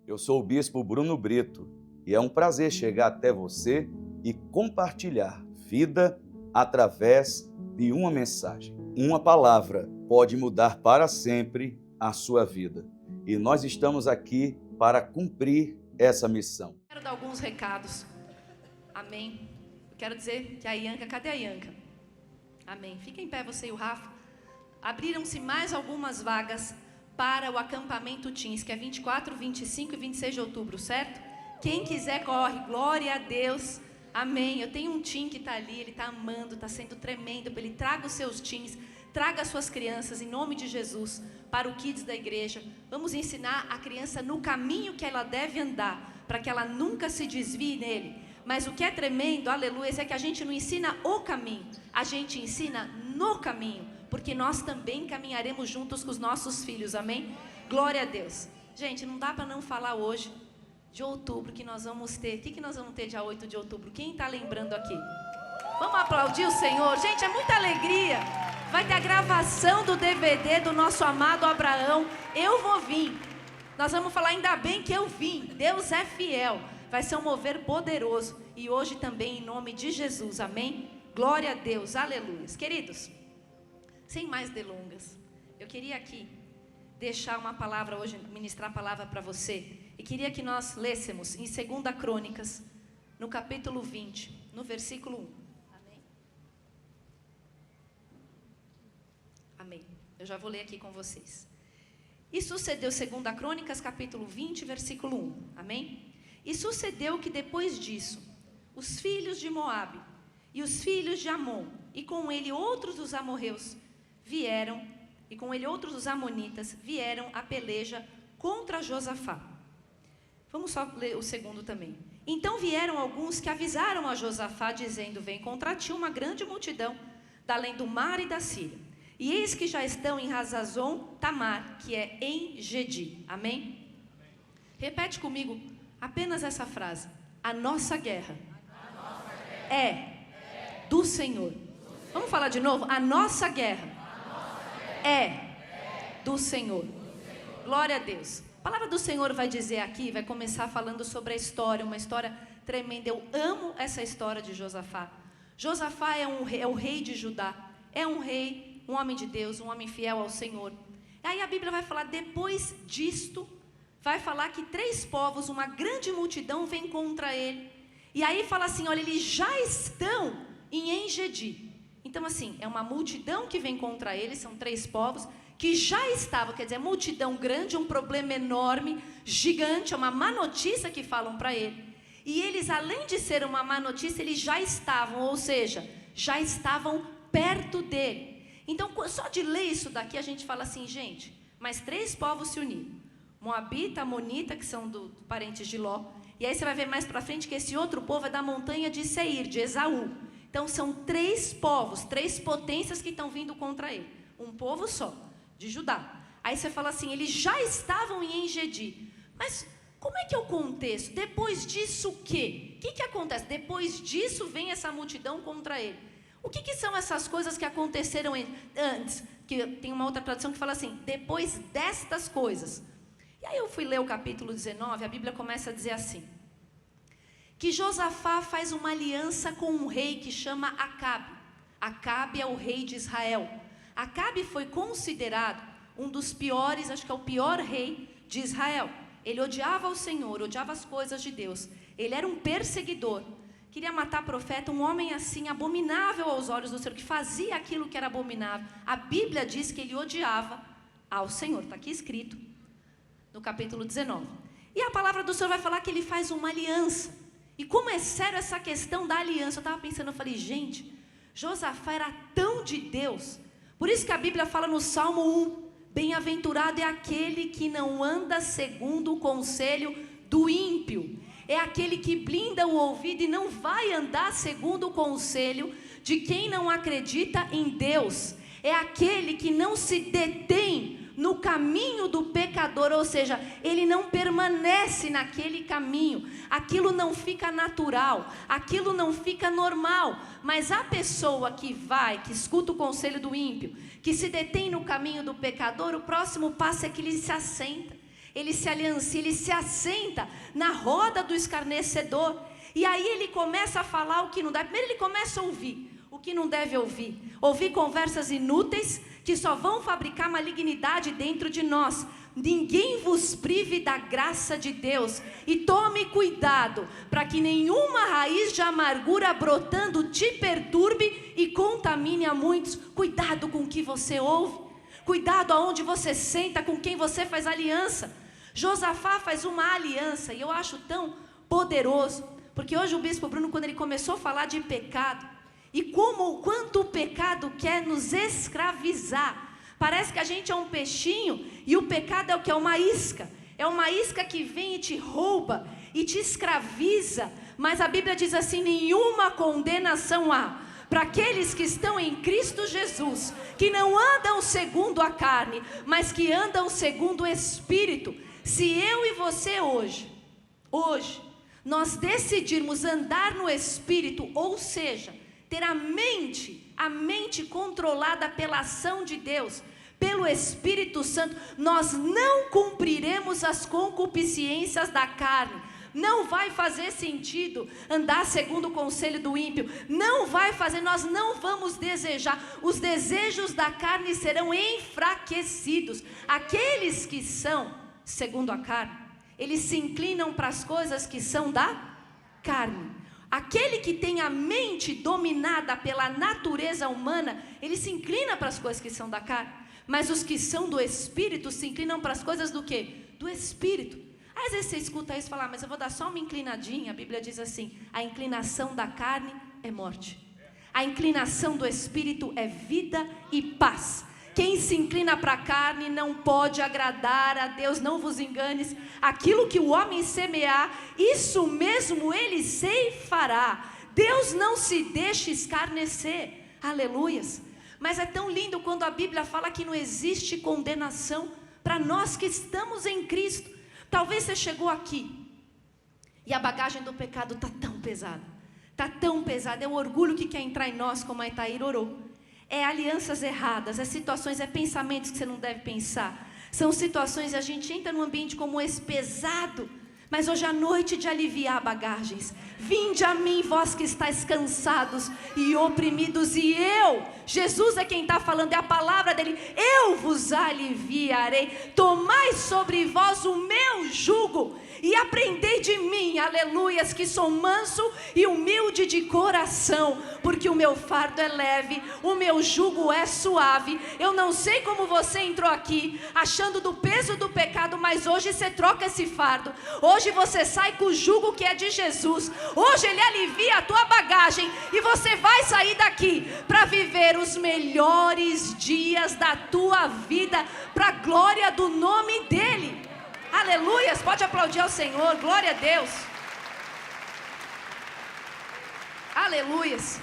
Eu sou o Bispo Bruno Brito e é um prazer chegar até você e compartilhar vida através de uma mensagem. Uma palavra pode mudar para sempre a sua vida. E nós estamos aqui para cumprir essa missão. Quero dar alguns recados. Amém. Eu quero dizer que a Ianca, cadê a Ianca? Amém. Fica em pé você e o Rafa. Abriram-se mais algumas vagas para o acampamento Teens, que é 24, 25 e 26 de outubro, certo? Quem quiser corre, glória a Deus. Amém. Eu tenho um teen que está ali, ele está amando, está sendo tremendo. Ele traga os seus teens, traga as suas crianças, em nome de Jesus, para o Kids da igreja. Vamos ensinar a criança no caminho que ela deve andar, para que ela nunca se desvie nele. Mas o que é tremendo, aleluia, é que a gente não ensina o caminho, a gente ensina no caminho, porque nós também caminharemos juntos com os nossos filhos, amém? Glória a Deus. Gente, não dá para não falar hoje de outubro que nós vamos ter. O que nós vamos ter dia 8 de outubro? Quem está lembrando aqui? Vamos aplaudir o Senhor. Gente, é muita alegria. Vai ter a gravação do DVD do nosso amado Abraão. Eu vou vir. Nós vamos falar, ainda bem que eu vim. Deus é fiel. Vai ser um mover poderoso. E hoje também em nome de Jesus, amém? Glória a Deus, aleluia. Queridos, sem mais delongas, eu queria aqui deixar uma palavra hoje, ministrar a palavra para você. E queria que nós lêssemos em 2 Crônicas, no capítulo 20, no versículo 1. Amém? Amém. Eu já vou ler aqui com vocês. E sucedeu, 2 Crônicas, capítulo 20, versículo 1. Amém? E sucedeu que depois disso, os filhos de Moabe e os filhos de Amon, e com ele outros dos amorreus, vieram, e com ele outros dos amonitas, vieram a peleja contra Josafá. Vamos só ler o segundo também. Então vieram alguns que avisaram a Josafá, dizendo: vem contra ti uma grande multidão, da além do mar e da Síria. E eis que já estão em Hazazon Tamar, que é em Gedi. Amém? Repete comigo apenas essa frase. A nossa guerra é do Senhor. Vamos falar de novo? A nossa guerra é do Senhor. Glória a Deus. A palavra do Senhor vai dizer aqui, vai começar falando sobre a história, uma história tremenda. Eu amo essa história de Josafá. Josafá é o rei de Judá. É um rei, um homem de Deus, um homem fiel ao Senhor. Aí a Bíblia vai falar, depois disto, vai falar que 3 povos, uma grande multidão vem contra ele. E aí fala assim, olha, eles já estão em En-Gedi. Então assim, é uma multidão que vem contra ele, são 3 povos, que já estavam, quer dizer, multidão grande, um problema enorme, gigante, é uma má notícia que falam para ele. E eles, além de ser uma má notícia, eles já estavam, ou seja, já estavam perto dele. Então, só de ler isso daqui, a gente fala assim, gente, mas 3 povos se uniram. Moabita, Amonita, que são do parentes de Ló. E aí você vai ver mais para frente que esse outro povo é da montanha de Seir, de Esaú. Então, são 3 povos, 3 potências que estão vindo contra ele. Um povo só, de Judá. Aí você fala assim, eles já estavam em En-Gedi. Mas como é que é o contexto? Depois disso o quê? O que acontece? Depois disso vem essa multidão contra ele. O que são essas coisas que aconteceram antes? Que tem uma outra tradução que fala assim, depois destas coisas. E aí eu fui ler o capítulo 19, a Bíblia começa a dizer assim, que Josafá faz uma aliança com um rei que chama Acabe. Acabe é o rei de Israel. Acabe foi considerado um dos piores, acho que é o pior rei de Israel. Ele odiava o Senhor, odiava as coisas de Deus. Ele era um perseguidor. Queria matar profeta, um homem assim, abominável aos olhos do Senhor, que fazia aquilo que era abominável. A Bíblia diz que ele odiava ao Senhor. Está aqui escrito no capítulo 19. E a palavra do Senhor vai falar que ele faz uma aliança. E como é sério essa questão da aliança, eu estava pensando, eu falei, gente, Josafá era tão de Deus. Por isso que a Bíblia fala no Salmo 1, bem-aventurado é aquele que não anda segundo o conselho do ímpio. É aquele que blinda o ouvido e não vai andar segundo o conselho de quem não acredita em Deus. É aquele que não se detém no caminho do pecador, ou seja, ele não permanece naquele caminho, aquilo não fica natural, aquilo não fica normal, mas a pessoa que vai, que escuta o conselho do ímpio, que se detém no caminho do pecador, o próximo passo é que ele se assenta, ele se aliancia, ele se assenta na roda do escarnecedor. E aí ele começa a falar o que não dá. Primeiro ele começa a ouvir o que não deve ouvir. Ouvir conversas inúteis que só vão fabricar malignidade dentro de nós. Ninguém vos prive da graça de Deus. E tome cuidado para que nenhuma raiz de amargura brotando te perturbe e contamine a muitos. Cuidado com o que você ouve. Cuidado aonde você senta, com quem você faz aliança. Josafá faz uma aliança e eu acho tão poderoso. Porque hoje o bispo Bruno, quando ele começou a falar de pecado, e quanto o pecado quer nos escravizar. Parece que a gente é um peixinho e o pecado é o que? É uma isca. É uma isca que vem e te rouba e te escraviza. Mas a Bíblia diz assim: nenhuma condenação há para aqueles que estão em Cristo Jesus, que não andam segundo a carne, mas que andam segundo o Espírito. Se eu e você hoje, nós decidirmos andar no Espírito, ou seja, ter a mente controlada pela ação de Deus, pelo Espírito Santo, nós não cumpriremos as concupiscências da carne. Não vai fazer sentido andar segundo o conselho do ímpio. Não vai fazer, nós não vamos desejar. Os desejos da carne serão enfraquecidos. Aqueles que são segundo a carne, eles se inclinam para as coisas que são da carne. Aquele que tem a mente dominada pela natureza humana, ele se inclina para as coisas que são da carne. Mas os que são do Espírito se inclinam para as coisas do quê? Do Espírito. Às vezes você escuta isso e fala: mas eu vou dar só uma inclinadinha. A Bíblia diz assim: a inclinação da carne é morte. A inclinação do Espírito é vida e paz. Quem se inclina para a carne não pode agradar a Deus. Não vos enganes, aquilo que o homem semear, isso mesmo ele ceifará. Deus não se deixa escarnecer. Aleluias. Mas é tão lindo quando a Bíblia fala que não existe condenação para nós que estamos em Cristo. Talvez você chegou aqui e a bagagem do pecado está tão pesada. Está tão pesada, é o orgulho que quer entrar em nós, como a Itaíra orou. É alianças erradas, é situações, é pensamentos que você não deve pensar. São situações, a gente entra num ambiente como esse pesado. Mas hoje é a noite de aliviar bagagens. Vinde a mim, vós que estáis cansados e oprimidos, e eu, Jesus é quem está falando, é a palavra dele, eu vos aliviarei. Tomai sobre vós o meu jugo e aprendei de mim, aleluias, que sou manso e humilde de coração, porque o meu fardo é leve, o meu jugo é suave. Eu não sei como você entrou aqui achando do peso do pecado, mas hoje você troca esse fardo. Hoje você sai com o jugo que é de Jesus. Hoje ele alivia a tua bagagem e você vai sair daqui para viver os melhores dias da tua vida, para a glória do nome dele. Aleluias, pode aplaudir ao Senhor, glória a Deus. Aleluias.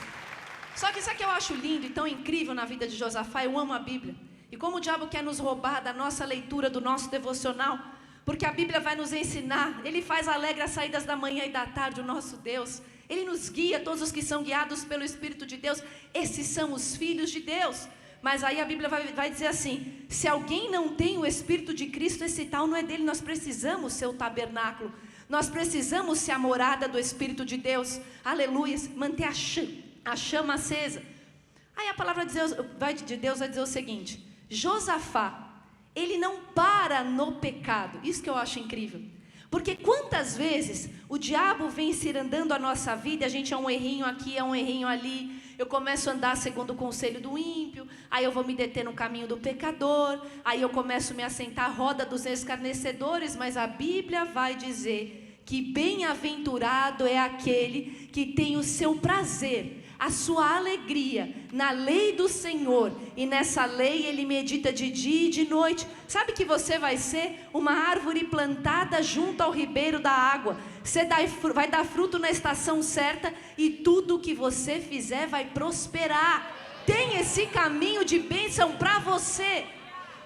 Só que isso aqui eu acho lindo e tão incrível na vida de Josafá. Eu amo a Bíblia. E como o diabo quer nos roubar da nossa leitura, do nosso devocional, porque a Bíblia vai nos ensinar. Ele faz alegre as saídas da manhã e da tarde, o nosso Deus. Ele nos guia, todos os que são guiados pelo Espírito de Deus, esses são os filhos de Deus. Mas aí a Bíblia vai dizer assim: se alguém não tem o Espírito de Cristo, esse tal não é dele. Nós precisamos ser o tabernáculo, nós precisamos ser a morada do Espírito de Deus. Aleluia, manter a chama acesa. Aí a palavra de Deus vai dizer o seguinte: Josafá, ele não para no pecado. Isso que eu acho incrível. Porque quantas vezes o diabo vem cirandando a nossa vida, a gente é um errinho aqui, é um errinho ali, eu começo a andar segundo o conselho do ímpio, aí eu vou me deter no caminho do pecador, aí eu começo a me assentar à roda dos escarnecedores, mas a Bíblia vai dizer que bem-aventurado é aquele que tem o seu prazer, a sua alegria na lei do Senhor, e nessa lei ele medita de dia e de noite. Sabe que você vai ser uma árvore plantada junto ao ribeiro da água. Você vai dar fruto na estação certa, e tudo que você fizer vai prosperar. Tem esse caminho de bênção para você.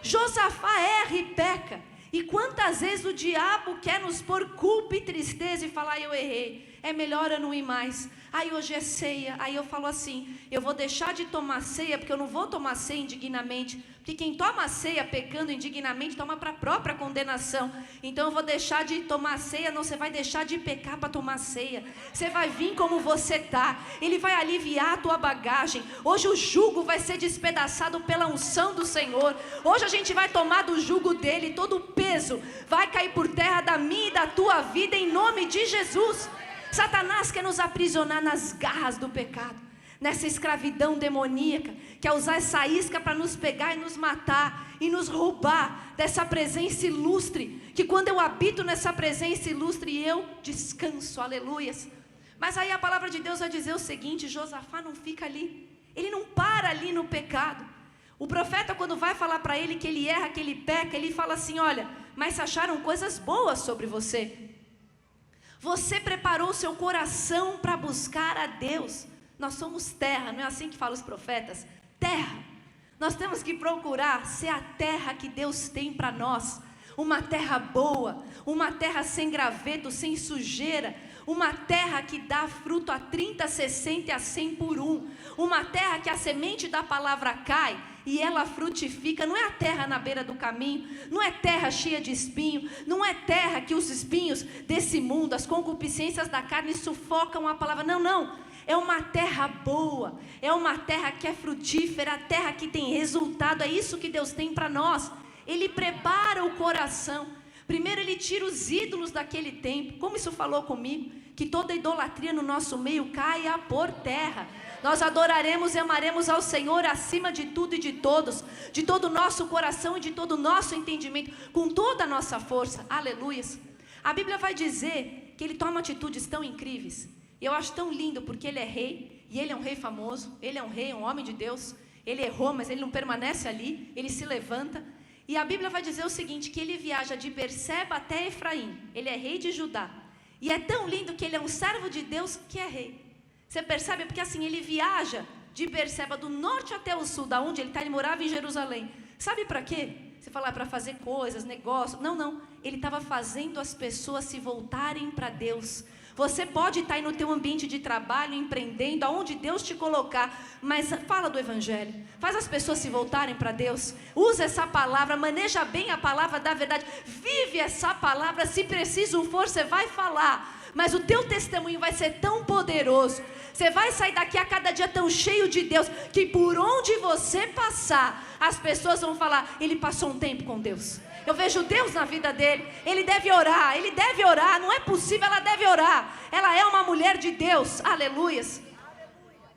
Josafá erra e peca. E quantas vezes o diabo quer nos pôr culpa e tristeza e falar: eu errei, é melhor eu não ir mais. Aí hoje é ceia, aí eu falo assim: eu vou deixar de tomar ceia, porque eu não vou tomar ceia indignamente, que quem toma a ceia pecando indignamente toma para a própria condenação. Então eu vou deixar de tomar a ceia. Não, você vai deixar de pecar para tomar a ceia. Você vai vir como você está. Ele vai aliviar a tua bagagem. Hoje o jugo vai ser despedaçado pela unção do Senhor. Hoje a gente vai tomar do jugo dele. Todo o peso vai cair por terra da minha e da tua vida, em nome de Jesus. Satanás quer nos aprisionar nas garras do pecado, nessa escravidão demoníaca, quer usar essa isca para nos pegar e nos matar e nos roubar dessa presença ilustre, que quando eu habito nessa presença ilustre eu descanso, aleluias. Mas aí a palavra de Deus vai dizer o seguinte: Josafá não fica ali, ele não para ali no pecado. O profeta, quando vai falar para ele que ele erra, que ele peca, ele fala assim: olha, mas se acharam coisas boas sobre você. Você preparou o seu coração para buscar a Deus. Nós somos terra, não é assim que falam os profetas? Terra. Nós temos que procurar ser a terra que Deus tem para nós. Uma terra boa, uma terra sem graveto, sem sujeira. Uma terra que dá fruto a 30, 60 e a 100 por um. Uma terra que a semente da palavra cai e ela frutifica. Não é a terra na beira do caminho, não é terra cheia de espinho, não é terra que os espinhos desse mundo, as concupiscências da carne sufocam a palavra. Não, não. É uma terra boa, é uma terra que é frutífera, a terra que tem resultado. É isso que Deus tem para nós. Ele prepara o coração. Primeiro ele tira os ídolos daquele tempo. Como isso falou comigo? Que toda idolatria no nosso meio caia por terra. Nós adoraremos e amaremos ao Senhor acima de tudo e de todos, de todo o nosso coração e de todo o nosso entendimento, com toda a nossa força. Aleluias. A Bíblia vai dizer que ele toma atitudes tão incríveis. E eu acho tão lindo, porque ele é rei, e ele é um rei famoso, ele é um rei, um homem de Deus. Ele errou, mas ele não permanece ali, ele se levanta. E a Bíblia vai dizer o seguinte, que ele viaja de Berseba até Efraim. Ele é rei de Judá. E é tão lindo que ele é um servo de Deus que é rei. Você percebe? Porque assim, ele viaja de Berseba do norte até o sul, da onde ele está, ele morava em Jerusalém. Sabe para quê? Você fala para fazer coisas, negócios. Não, não. Ele estava fazendo as pessoas se voltarem para Deus. Você pode estar aí no teu ambiente de trabalho, empreendendo, aonde Deus te colocar, mas fala do Evangelho, faz as pessoas se voltarem para Deus, usa essa palavra, maneja bem a palavra da verdade, vive essa palavra, se preciso for, você vai falar, mas o teu testemunho vai ser tão poderoso, você vai sair daqui a cada dia tão cheio de Deus, que por onde você passar, as pessoas vão falar, ele passou um tempo com Deus. Eu vejo Deus na vida dele, ele deve orar, não é possível, ela deve orar, ela é uma mulher de Deus, aleluias.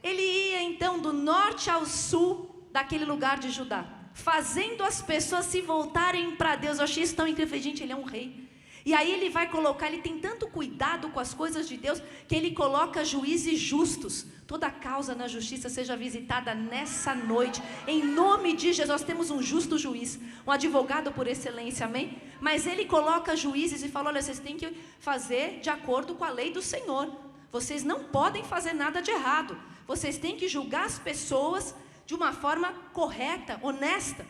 Ele ia então do norte ao sul daquele lugar de Judá, fazendo as pessoas se voltarem para Deus. Eu achei isso tão incrível, gente, ele é um rei. E aí ele vai colocar, ele tem tanto cuidado com as coisas de Deus, que ele coloca juízes justos. Toda causa na justiça seja visitada nessa noite, em nome de Jesus. Nós temos um justo juiz, um advogado por excelência, amém? Mas ele coloca juízes e fala, olha, vocês têm que fazer de acordo com a lei do Senhor. Vocês não podem fazer nada de errado. Vocês têm que julgar as pessoas de uma forma correta, honesta.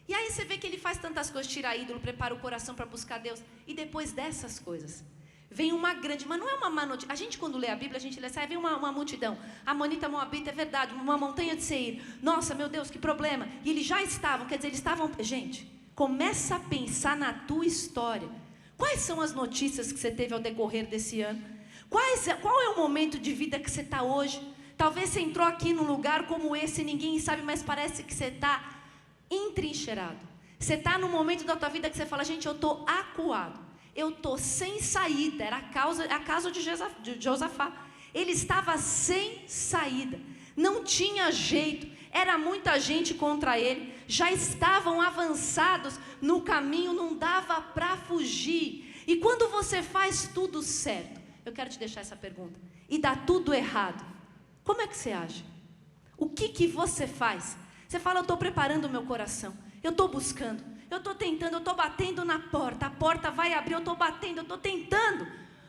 E aí você vê que ele faz tantas coisas, tira ídolo, prepara o coração para buscar Deus. E depois dessas coisas, vem uma grande, mas não é uma má notícia. A gente quando lê a Bíblia, a gente lê, sai, vem uma multidão. Amonita, Moabita, é verdade, uma montanha de Seir. Nossa, meu Deus, que problema. E eles já estavam, quer dizer, eles estavam... Gente, começa a pensar na tua história. Quais são as notícias que você teve ao decorrer desse ano? Qual é o momento de vida que você está hoje? Talvez você entrou aqui num lugar como esse, ninguém sabe, mas parece que você está entrincheirado. Você está num momento da tua vida que você fala, gente, eu estou acuado, eu estou sem saída. Era a causa de Josafá. Ele estava sem saída, não tinha jeito, era muita gente contra ele, já estavam avançados no caminho, não dava para fugir. E quando você faz tudo certo, eu quero te deixar essa pergunta, e dá tudo errado, como é que você age? O que você faz? Você fala, eu estou preparando o meu coração, eu estou buscando, eu estou tentando, eu estou batendo na porta, a porta vai abrir, eu estou batendo, eu estou tentando.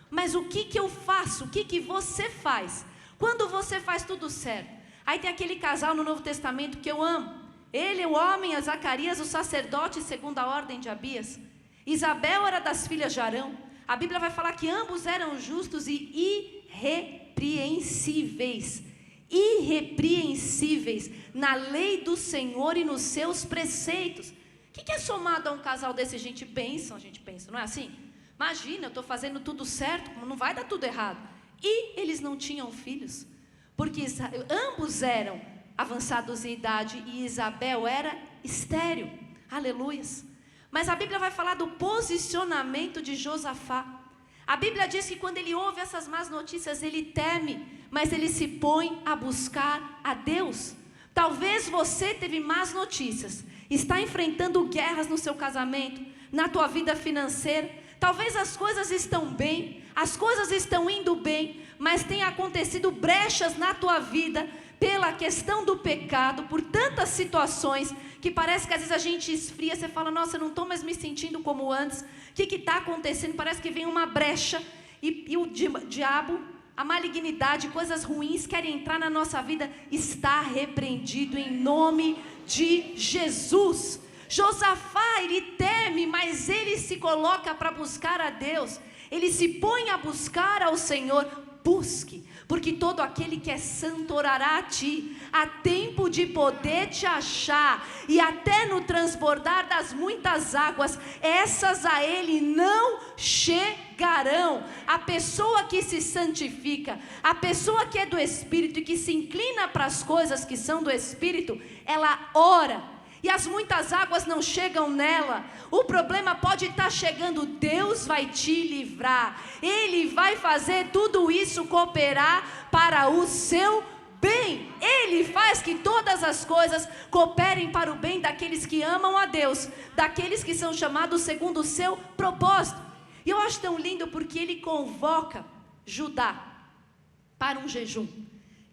Mas o que eu faço? O que você faz? Quando você faz tudo certo. Aí tem aquele casal no Novo Testamento que eu amo. Ele, o homem, Zacarias, o sacerdote segundo a ordem de Abias. Isabel era das filhas de Arão. A Bíblia vai falar que ambos eram justos e irrepreensíveis. irrepreensíveis na lei do Senhor e nos seus preceitos. O que é somado a um casal desse? A gente pensa, não é assim? Imagina, eu estou fazendo tudo certo, não vai dar tudo errado. E eles não tinham filhos, porque ambos eram avançados em idade e Isabel era estéril. Aleluias. Mas a Bíblia vai falar do posicionamento de Josafá. A Bíblia diz que quando ele ouve essas más notícias, ele teme, mas ele se põe a buscar a Deus. Talvez você teve más notícias, está enfrentando guerras no seu casamento, na tua vida financeira. Talvez as coisas estão bem, as coisas estão indo bem, mas tem acontecido brechas na tua vida pela questão do pecado, por tantas situações que parece que às vezes a gente esfria, você fala, nossa, eu não estou mais me sentindo como antes, o que está acontecendo? Parece que vem uma brecha e o diabo, a malignidade, coisas ruins querem entrar na nossa vida. Está repreendido em nome de Jesus. Josafá, ele teme, mas ele se coloca para buscar a Deus, ele se põe a buscar ao Senhor. Busque, porque todo aquele que é santo orará a ti. Há tempo de poder te achar, e até no transbordar das muitas águas, essas a ele não chegarão. A pessoa que se santifica, a pessoa que é do Espírito e que se inclina para as coisas que são do Espírito, ela ora, e as muitas águas não chegam nela. O problema pode estar chegando, Deus vai te livrar, Ele vai fazer tudo isso cooperar para o seu bem. Ele faz que todas as coisas cooperem para o bem daqueles que amam a Deus, daqueles que são chamados segundo o seu propósito. E eu acho tão lindo porque ele convoca Judá para um jejum.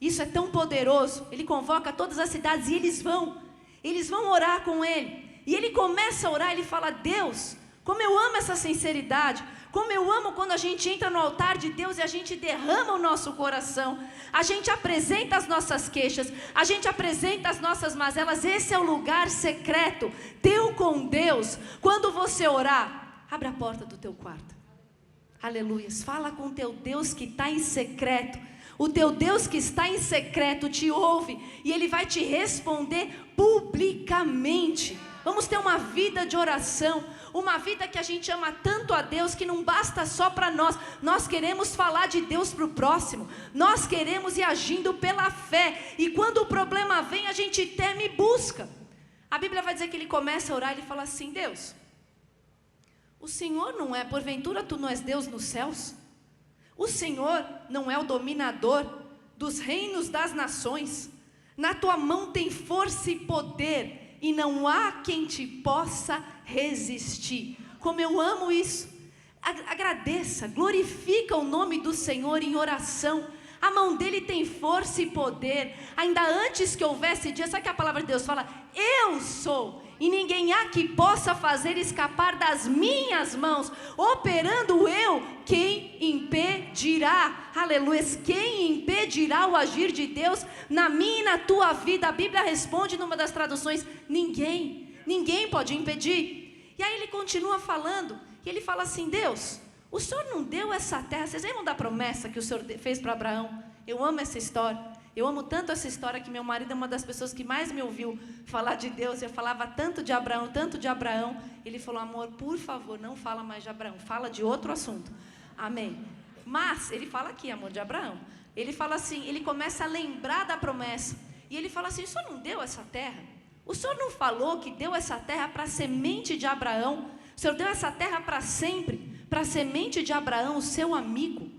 Isso é tão poderoso. Ele convoca todas as cidades e eles vão orar com ele. E ele começa a orar, ele fala, Deus, como eu amo essa sinceridade, como eu amo quando a gente entra no altar de Deus e a gente derrama o nosso coração, a gente apresenta as nossas queixas, a gente apresenta as nossas mazelas. Esse é o lugar secreto teu com Deus. Quando você orar, abre a porta do teu quarto, aleluias, fala com o teu Deus que está em secreto. O teu Deus que está em secreto te ouve e Ele vai te responder publicamente. Vamos ter uma vida de oração, uma vida que a gente ama tanto a Deus que não basta só para nós. Nós queremos falar de Deus para o próximo, nós queremos ir agindo pela fé. E quando o problema vem, a gente teme e busca. A Bíblia vai dizer que ele começa a orar, ele fala assim, Deus, o Senhor não é, porventura tu não és Deus nos céus? O Senhor não é o dominador dos reinos das nações? Na tua mão tem força e poder, e não há quem te possa resistir. Como eu amo isso. Agradeça, glorifica o nome do Senhor em oração. A mão dele tem força e poder. Ainda antes que houvesse dia, sabe que a palavra de Deus fala? Eu sou, e ninguém há que possa fazer escapar das minhas mãos. Operando eu, quem impedirá? Aleluia. Quem impedirá o agir de Deus na minha e na tua vida? A Bíblia responde numa das traduções, ninguém pode impedir. E aí ele continua falando, e ele fala assim, Deus, o Senhor não deu essa terra? Vocês lembram da promessa que o Senhor fez para Abraão? Eu amo essa história. Eu amo tanto essa história que meu marido é uma das pessoas que mais me ouviu falar de Deus. Eu falava tanto de Abraão. Ele falou, amor, por favor, não fala mais de Abraão, fala de outro assunto. Amém. Mas ele fala aqui, amor, de Abraão. Ele fala assim, ele começa a lembrar da promessa. E ele fala assim, o Senhor não deu essa terra? O Senhor não falou que deu essa terra para a semente de Abraão? O Senhor deu essa terra para sempre, para a semente de Abraão, o seu amigo.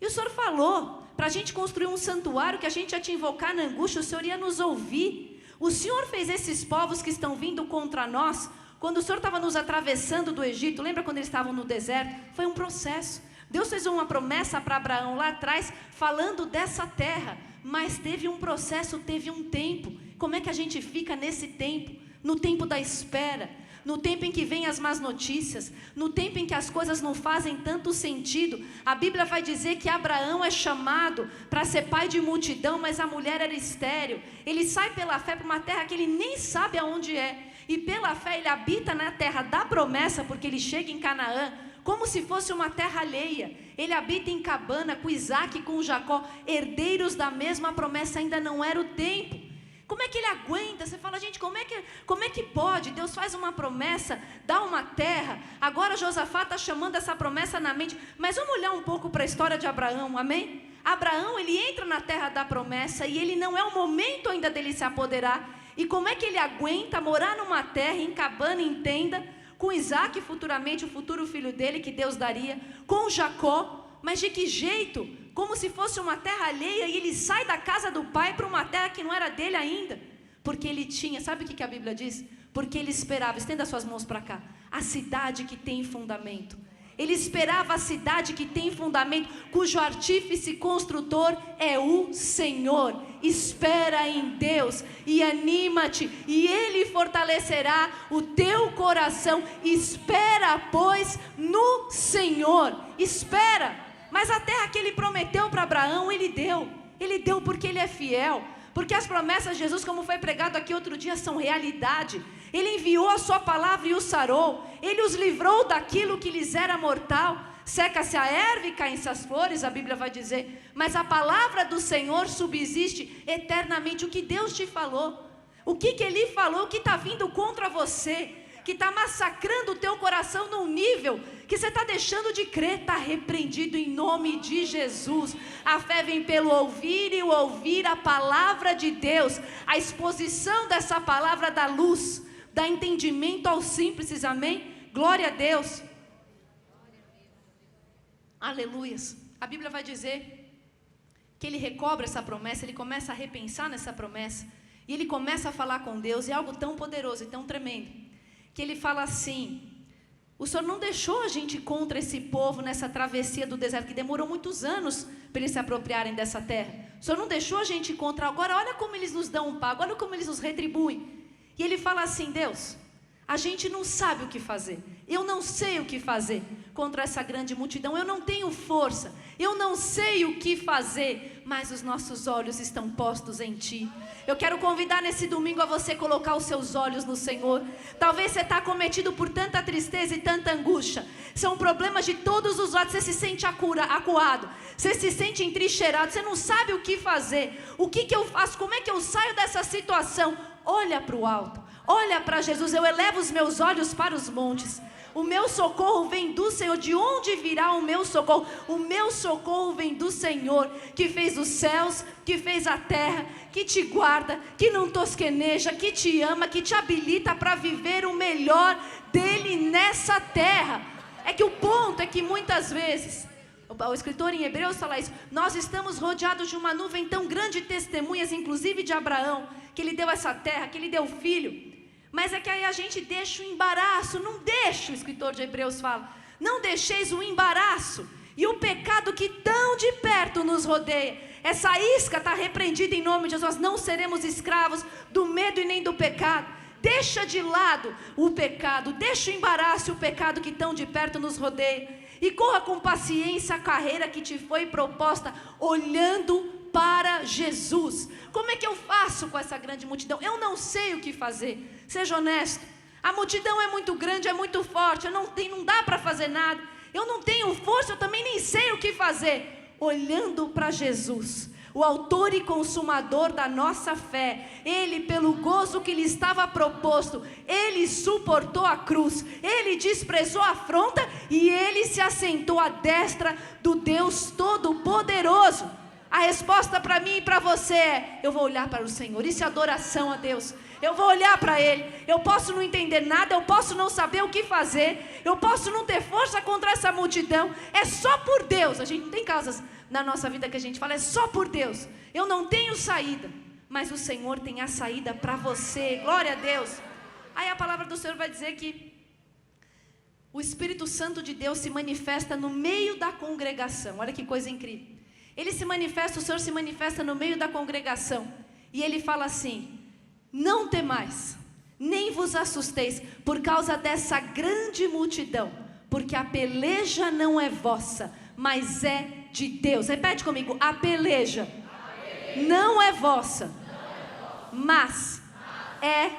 E o Senhor falou para a gente construir um santuário, que a gente ia te invocar na angústia, o Senhor ia nos ouvir. O Senhor fez esses povos que estão vindo contra nós, quando o Senhor estava nos atravessando do Egito, lembra quando eles estavam no deserto? Foi um processo. Deus fez uma promessa para Abraão lá atrás, falando dessa terra, mas teve um processo, teve um tempo. Como é que a gente fica nesse tempo? No tempo da espera, no tempo em que vem as más notícias, no tempo em que as coisas não fazem tanto sentido. A Bíblia vai dizer que Abraão é chamado para ser pai de multidão, mas a mulher era estéril. Ele sai pela fé para uma terra que ele nem sabe aonde é, e pela fé ele habita na terra da promessa, porque ele chega em Canaã como se fosse uma terra alheia. Ele habita em cabana com Isaac e com Jacó, herdeiros da mesma promessa, ainda não era o tempo. Como é que ele aguenta? Você fala, gente, como é que pode? Deus faz uma promessa, dá uma terra, agora Josafá está chamando essa promessa na mente. Mas vamos olhar um pouco para a história de Abraão, amém? Abraão, ele entra na terra da promessa e ele não é o momento ainda dele se apoderar. E como é que ele aguenta morar numa terra, em cabana, em tenda, com Isaac, futuramente o futuro filho dele, que Deus daria, com Jacó, mas de que jeito? Como se fosse uma terra alheia, e ele sai da casa do pai para uma terra que não era dele ainda, porque ele tinha, sabe o que a Bíblia diz? Porque ele esperava, estenda suas mãos para cá, a cidade que tem fundamento. Ele esperava a cidade que tem fundamento, cujo artífice e construtor é o Senhor. Espera em Deus e anima-te, e Ele fortalecerá o teu coração. Espera, pois, no Senhor. Espera. Mas a terra que Ele prometeu para Abraão, Ele deu. Ele deu porque Ele é fiel. Porque as promessas de Jesus, como foi pregado aqui outro dia, são realidade. Ele enviou a sua palavra e os sarou. Ele os livrou daquilo que lhes era mortal. Seca-se a erva e caem-se as flores, a Bíblia vai dizer. Mas a palavra do Senhor subsiste eternamente. O que Deus te falou, o que Ele falou, que está vindo contra você, que está massacrando o teu coração num nível que você está deixando de crer, está repreendido em nome de Jesus. A fé vem pelo ouvir, e o ouvir a palavra de Deus. A exposição dessa palavra dá luz, dá entendimento aos simples, amém? Glória a Deus. Aleluias. A Bíblia vai dizer que ele recobra essa promessa, ele começa a repensar nessa promessa, e ele começa a falar com Deus, e é algo tão poderoso e tão tremendo, que ele fala assim: o Senhor não deixou a gente contra esse povo nessa travessia do deserto, que demorou muitos anos para eles se apropriarem dessa terra. O Senhor não deixou a gente contra. Agora olha como eles nos dão um pago, olha como eles nos retribuem. E ele fala assim: Deus, a gente não sabe o que fazer, eu não sei o que fazer contra essa grande multidão, eu não tenho força, eu não sei o que fazer, mas os nossos olhos estão postos em Ti. Eu quero convidar nesse domingo a você colocar os seus olhos no Senhor. Talvez você está acometido por tanta tristeza e tanta angústia, são problemas de todos os lados, você se sente acuado, você se sente entrincheirado, você não sabe o que fazer, o que eu faço, como é que eu saio dessa situação? Olha para o alto, olha para Jesus. Eu elevo os meus olhos para os montes, o meu socorro vem do Senhor. De onde virá o meu socorro? O meu socorro vem do Senhor, que fez os céus, que fez a terra, que te guarda, que não tosqueneja, que te ama, que te habilita para viver o melhor dele nessa terra. É que o ponto é que muitas vezes, o escritor em Hebreus fala isso, nós estamos rodeados de uma nuvem tão grande de testemunhas, inclusive de Abraão, que ele deu essa terra, que ele deu filho. Mas é que aí a gente deixa o embaraço, não deixa, o escritor de Hebreus fala, não deixeis o embaraço e o pecado que tão de perto nos rodeia. Essa isca está repreendida em nome de Jesus. Nós não seremos escravos do medo e nem do pecado. Deixa de lado o pecado, deixa o embaraço e o pecado que tão de perto nos rodeia, e corra com paciência a carreira que te foi proposta, olhando para Jesus. Como é que eu faço com essa grande multidão? Eu não sei o que fazer. Seja honesto, a multidão é muito grande, é muito forte, não dá para fazer nada, eu não tenho força, eu também nem sei o que fazer. Olhando para Jesus, o autor e consumador da nossa fé, ele, pelo gozo que lhe estava proposto, ele suportou a cruz, ele desprezou a afronta e ele se assentou à destra do Deus Todo-Poderoso. A resposta para mim e para você é: eu vou olhar para o Senhor. Isso é adoração a Deus. Eu vou olhar para Ele. Eu posso não entender nada, eu posso não saber o que fazer, eu posso não ter força contra essa multidão. É só por Deus. A gente não tem causas na nossa vida que a gente fala, é só por Deus. Eu não tenho saída, mas o Senhor tem a saída para você. Glória a Deus. Aí a palavra do Senhor vai dizer que o Espírito Santo de Deus se manifesta no meio da congregação. Olha que coisa incrível. Ele se manifesta, o Senhor se manifesta no meio da congregação, e Ele fala assim: não temais, nem vos assusteis por causa dessa grande multidão, porque a peleja não é vossa, mas é de Deus. Repete comigo: a peleja não é vossa, mas é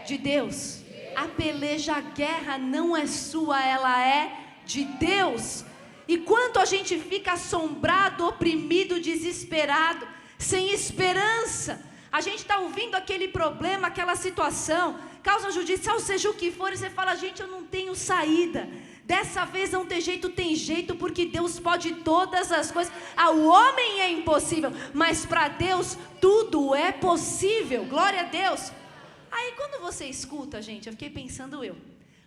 de Deus. A peleja, a guerra não é sua, ela é de Deus. E quanto a gente fica assombrado, oprimido, desesperado, sem esperança. A gente está ouvindo aquele problema, aquela situação, causa judicial, seja o que for, e você fala, gente, eu não tenho saída. Dessa vez não tem jeito, porque Deus pode todas as coisas. Ao homem é impossível, mas para Deus tudo é possível. Glória a Deus. Aí quando você escuta, gente, eu fiquei pensando